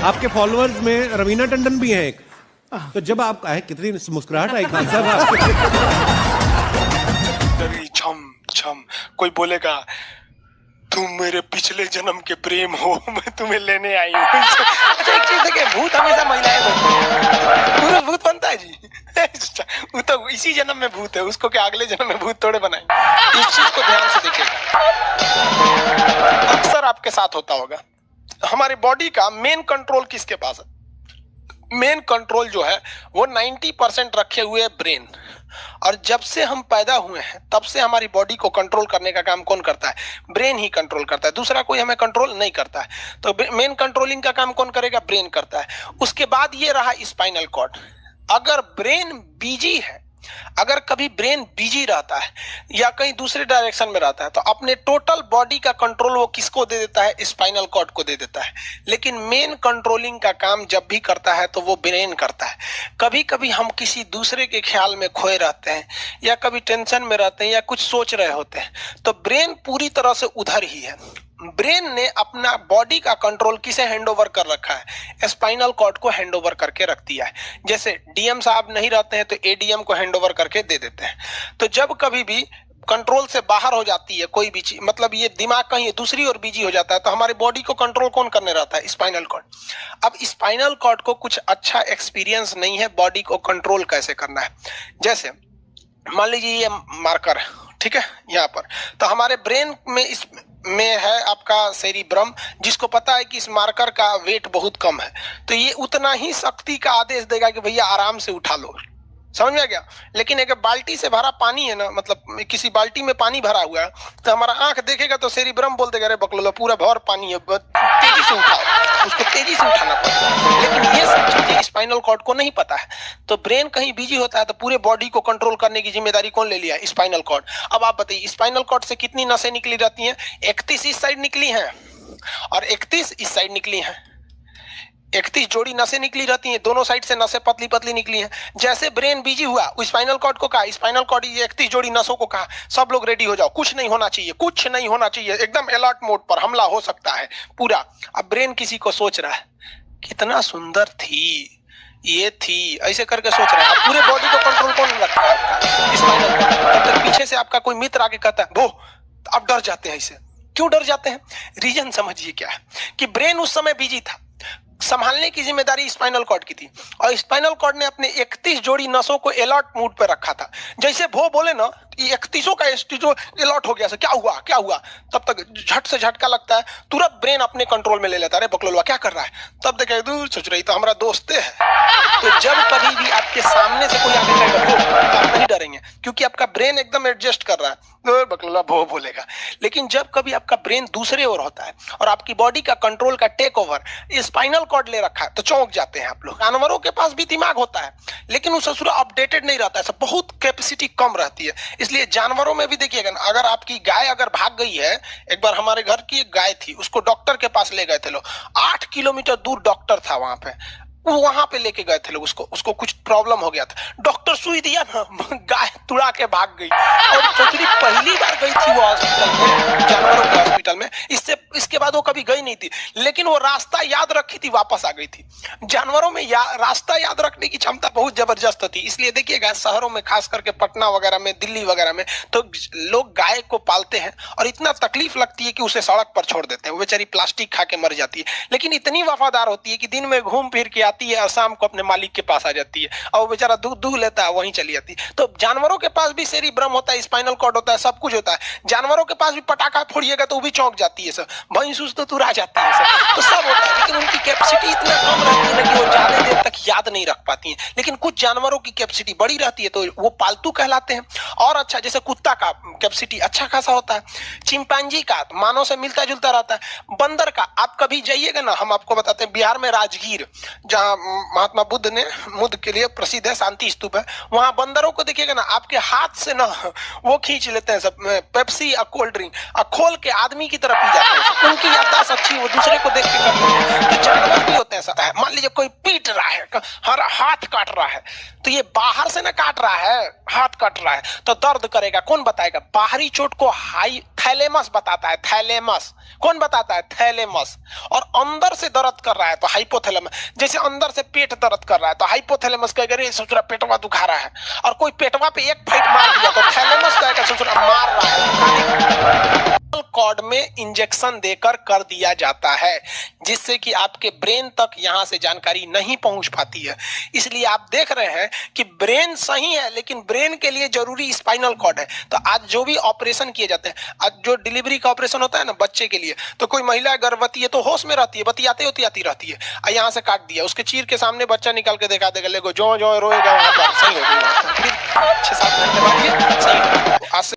आपके फॉलोअर्स में रवीना टंडन भी हैं एक, तो जब आप आए कितनी मुस्कुराहट आई खान साहब आपके। छम छम कोई बोलेगा तुम मेरे पिछले जन्म के प्रेम हो, मैं तुम्हें लेने आई हूँ। अच्छा एक चीज देखिए, भूत हमेशा महिलाएं बनती है, भूत बनता है जी। वो तो इसी जन्म में भूत है, उसको क्या अगले जन्म में भूत थोड़े बनाएंगे। इस चीज को ध्यान से देखिएगा, अक्सर आपके साथ होता होगा। हमारी बॉडी का मेन कंट्रोल किसके पास है? मेन कंट्रोल जो है वो 90% रखे हुए ब्रेन, और जब से हम पैदा हुए हैं तब से हमारी बॉडी को कंट्रोल करने का काम कौन करता है? ब्रेन ही कंट्रोल करता है, दूसरा कोई हमें कंट्रोल नहीं करता है। तो मेन कंट्रोलिंग का काम कौन करेगा? ब्रेन करता है। उसके बाद ये रहा स्पाइनल कॉर्ड। अगर ब्रेन बिजी है, अगर कभी ब्रेन बिजी रहता है या कहीं दूसरे डायरेक्शन में रहता है, तो अपने टोटल बॉडी का कंट्रोल वो किसको दे देता है? स्पाइनल कॉर्ड को दे देता है। लेकिन मेन कंट्रोलिंग का काम जब भी करता है तो वो ब्रेन करता है। कभी कभी हम किसी दूसरे के ख्याल में खोए रहते हैं, या कभी टेंशन में रहते हैं, या कुछ सोच रहे होते हैं, तो ब्रेन पूरी तरह से उधर ही है। ब्रेन ने अपना बॉडी का कंट्रोल किसे हैंडओवर कर रखा है? स्पाइनल कॉर्ड को हैंडओवर करके रख दिया है। जैसे डीएम साहब नहीं रहते हैं तो एडीएम को हैंडओवर करके दे देते हैं। तो जब कभी भी कंट्रोल से बाहर हो जाती है कोई भी चीज, मतलब ये दिमाग कहीं दूसरी ओर बिजी हो जाता है, तो हमारी बॉडी को कंट्रोल कौन करने रहता है? Spinal cord. अब स्पाइनल कॉर्ड को कुछ अच्छा एक्सपीरियंस नहीं है बॉडी को कंट्रोल कैसे करना है। जैसे मान लीजिए ये मार्कर है, ठीक है, यहाँ पर, तो हमारे ब्रेन में इस में है आपका सेरिब्रम, जिसको पता है कि इस मार्कर का वेट बहुत कम है, तो ये उतना ही शक्ति का आदेश देगा कि भैया आराम से उठा लो। समझ में आ गया? लेकिन अगर बाल्टी से भरा पानी है ना, मतलब किसी बाल्टी में पानी भरा हुआ है, तो हमारा आंख देखेगा तो सेरिब्रम बोल देगा अरे बकलोला पूरा भर पानी है, तेजी से उठाओ, उसको तेजी से उठाना पड़ेगा। लेकिन ये सब चीजें स्पाइनल कॉर्ड को नहीं पता है। तो ब्रेन कहीं बिजी होता है तो पूरे बॉडी को कंट्रोल करने की जिम्मेदारी कौन ले लिया? Spinal cord. अब आप बताइए स्पाइनल कॉर्ड से कितनी नसें निकली जाती हैं? 31 इस साइड निकली हैं और 31 इस साइड निकली हैं। 31 जोड़ी नसें निकली रहती हैं, दोनों साइड से नसें पतली पतली निकली हैं। जैसे ब्रेन बिजी हुआ, स्पाइनल कॉर्ड को कहा, स्पाइनल कॉर्ड 31 जोड़ी नसों को कहा, सब लोग रेडी हो जाओ, कुछ नहीं होना चाहिए, कुछ नहीं होना चाहिए, एकदम अलर्ट मोड पर, हमला हो सकता है पूरा। अब ब्रेन किसी को सोच रहा है कितना सुंदर थी ये थी, ऐसे करके सोच रहा है। पूरे बॉडी को कंट्रोल कौन रखता है? आपका स्पाइनल कॉर्ड। तब तक पीछे से आपका कोई मित्र आके कहता है वो, आप डर जाते हैं। ऐसे क्यों डर जाते हैं? रीजन समझिए क्या है कि ब्रेन उस समय बिजी था, संभालने की जिम्मेदारी स्पाइनल कॉर्ड की थी, और स्पाइनल कॉर्ड ने अपने 31 जोड़ी नसों को अलर्ट मूड पर रखा था। जैसे वो बोले ना 31 का जो अलर्ट हो गया, क्या हुआ क्या हुआ, तब तक झट से झटका लगता है, तुरंत ब्रेन अपने कंट्रोल में ले लेता है। अरे बकलोलवा क्या कर रहा है? तब देखे दूर सोच रही तो हमारा दोस्त है। तो जब कभी भी आपके सामने से कोई आके कहेगा तो आप नहीं डरेंगे, क्योंकि आपका ब्रेन एकदम एडजस्ट कर रहा है, बकलोला भो बोलेगा। लेकिन जब कभी आपका ब्रेन दूसरे ओर होता है और आपकी बॉडी का कंट्रोल का टेक ओवर स्पाइनल कॉर्ड ले रखा है, तो चौंक जाते हैं आप लोग। जानवरों के पास भी दिमाग होता है, लेकिन वो ससुरा अपडेटेड नहीं रहता है, सब बहुत कैपेसिटी कम रहती है। इसलिए जानवरों में भी देखिएगा ना, अगर आपकी गाय अगर भाग गई है, एक बार हमारे घर की एक गाय थी, उसको डॉक्टर के पास ले गए थे लोग, 8 किलोमीटर दूर डॉक्टर था वहां पे, वहां पे लेके गए थे लोग, उसको कुछ प्रॉब्लम हो गया था, डॉक्टर सुई दिया ना, गाय तुड़ा के भाग गई। और चौधरी पहली बार गई थी वो हॉस्पिटल में, जानवरों के हॉस्पिटल में, इसके बाद वो कभी गई नहीं थी, लेकिन वो रास्ता याद रखी थी, वापस आ गई थी। जानवरों में रास्ता याद रखने की क्षमता बहुत जबरदस्त थी। इसलिए देखिएगा शहरों में, खास करके पटना वगैरह में, दिल्ली वगैरह में, तो लोग गाय को पालते हैं और इतना तकलीफ लगती है कि उसे सड़क पर छोड़ देते हैं, वो बेचारी प्लास्टिक खा के मर जाती है। लेकिन इतनी वफादार होती है कि दिन में घूम फिर के आती है और शाम को अपने मालिक के पास आ जाती है, और वो बेचारा दूध दूध लेता है, वहीं चली जाती है। तो जानवरों के पास भी सेरिब्रम होता है, स्पाइनल कॉर्ड होता है, सब कुछ होता है। जानवरों के पास भी पटाखा फोड़िएगा तो वो भी चौंक जाती है सब, भैंस तो तुरा जाती है सब, तो सब होता है। लेकिन उनकी कैपेसिटी इतना कम रहती है कि वो ज्यादा देर तक याद नहीं रख पाती है। लेकिन कुछ जानवरों की कैपेसिटी बड़ी रहती है, तो वो पालतू कहलाते हैं। और अच्छा, जैसे कुत्ता का कैपेसिटी अच्छा खासा होता है, चिंपांजी का मानव से मिलता जुलता रहता है, बंदर का आप कभी जाइएगा ना, हम आपको बताते हैं, बिहार में राजगीर, जहाँ महात्मा बुद्ध के लिए प्रसिद्ध है, शांति स्तूप है, वहां बंदरों को देखिएगा ना, आपके हाथ से ना वो खींच लेते हैं सब, पेप्सी और कोल्ड ड्रिंक खोल के आदमी की तरफ पी जाते हैं। उनकी याददाश्त अच्छी, वो दूसरे को देख के कर लेते हैं। तो जानवर भी होते हैं ऐसा है, मान लीजिए कोई पीट रहा है, हर हाथ काट रहा है, तो ये बाहर से ना काट रहा है, हाथ काट रहा है तो दर्द करेगा। कौन बताएगा? बाहरी चोट को हाई थैलेमस बताता है, थैलेमस। कौन बताता है? थैलेमस। और अंदर से दर्द कर रहा है तो हाइपोथैलेमस। जैसे अंदर से पेट दर्द कर रहा है तो हाइपोथैलेमस कहेगा रे सोच रहा पेटवा दुखा रहा है, और कोई पेटवा पे एक फाइट मार दिया तो थैलेमस कहेगा सोच रहा मार रहा है। कॉर्ड में इंजेक्शन देकर कर दिया जाता है, जिससे कि आपके ब्रेन तक यहां से जानकारी नहीं पहुंच पाती है। इसलिए आप देख रहे हैं कि ब्रेन सही है लेकिन ब्रेन के लिए जरूरी स्पाइनल कॉर्ड है। तो आज जो भी ऑपरेशन किए जाते हैं, आज जो डिलीवरी का ऑपरेशन होता है ना बच्चे के लिए, तो कोई महिला गर्भवती है तो होश में रहती है, बतियाते होती रहती है, यहाँ से काट दिया, उसके चीर के सामने बच्चा निकाल के दिखा देगा, लेगो जो जो रोएगा वहां पर सही हो गई, फिर 6-7 घंटे बाद ये सही हो। आज से